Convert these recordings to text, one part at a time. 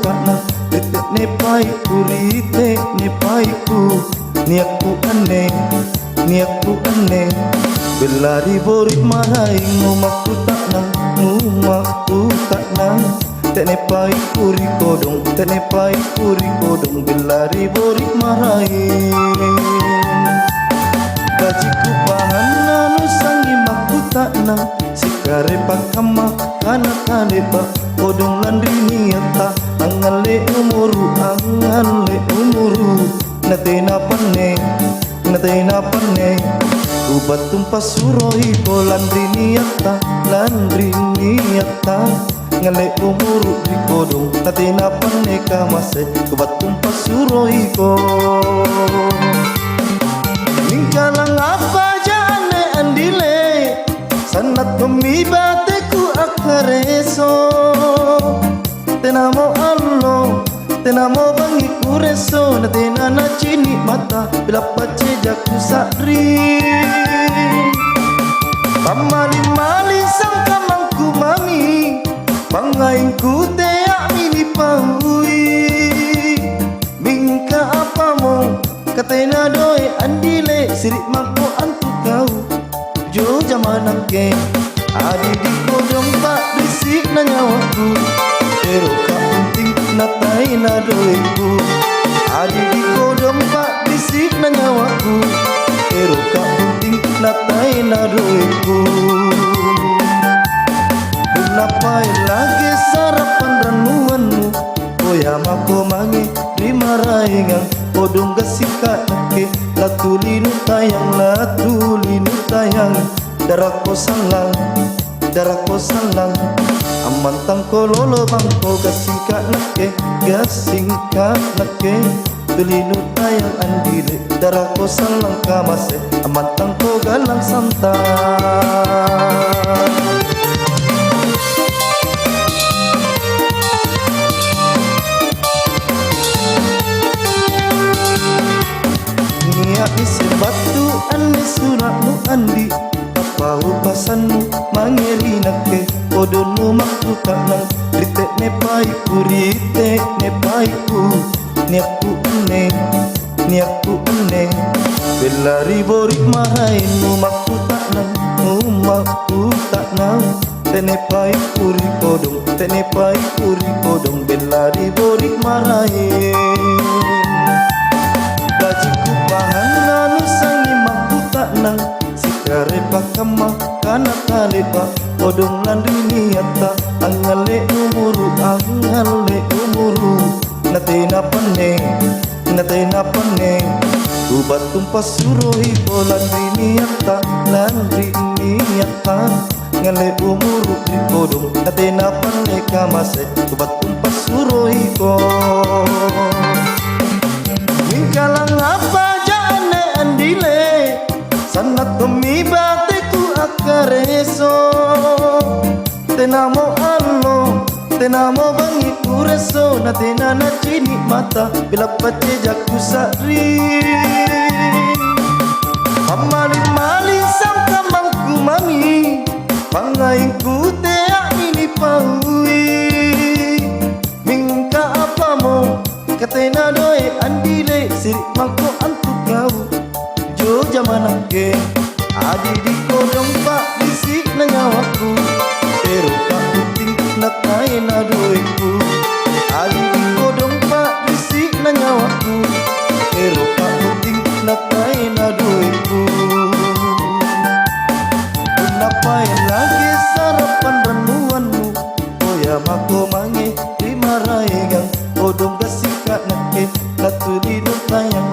kana rite ne pai ku rite ne pai ku niatku aneh belari borik marai ngumaku tak nang tene pai kuri kodong belari borik marai gajiku pahan anu sangi maku tak nang sikare pakama kana kaneba kodong landri niata angale umuru natena panne ubat tumpas suroi ko landri niata ngale umuru di kodong natena panne kamase ubat tumpas suroi ko ningkalang apa jane andile sanat kumibate ku akareso tenamo allo tenamo bangi kureso natena na cini mata bila pace jaku sakri pamali-mali sang kamangku mami pangainku teak mini pahui bingka apamo katena doe andile sirik mako antu kau jo jamanan ke adi di kodong tak bisik na nyawaku pero kak penting natai na doeku adi di kodong tak bisik na nyawaku pero kak penting natai na doeku Unapai lagi sarapan ranuanmu Koya mako mangi rimaraingang Kodong gasika nake latulinu tayang Darako salang Amantang kololo bangko gasika nake Tulinu tayang andile Darako salang kamase Amantang ko galang santai isi batu ane sunakmu andi apa upasanmu mangeri nake kodonu makku tanang rite ne paiku niatku aneh belari borik marainmu makku tak nang tene paiku rikodong belari borik marain gajiku pahan anu sangi maku tak nang sikare pakama kana kalepa kodong landri niata angale umuru natena panne ubat tumpas suroi ko landri niata ngale umuru kodong natena panne kamase ubat tumpas suroi ko ningkalang apa jane andile sanat kumibate ku akareso tenamo allo tenamo bangi kureso natena na cini mata bila pace jaku sakri pamali-mali sang kamangku mami pangainku teak mini pahui mingka apamo katena doe andile sirik mangko antu kau jo jamanan ke adi di kodong pak bisik na nyawaku pero kak penting nakai na doeku adi di kodong pak bisik na nyawaku pero kak penting nakai na doeku Unapai lagi sarapan ranuanmu Koya mako mangi rimaraingang kodong gasika nake latulinu tayang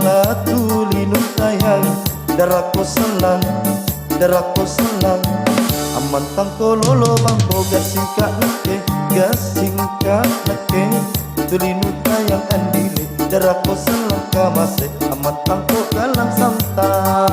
darako salang amantang kololo bangko gasika nake tulinu tayang andile darako salang kamase amantang ko galang santai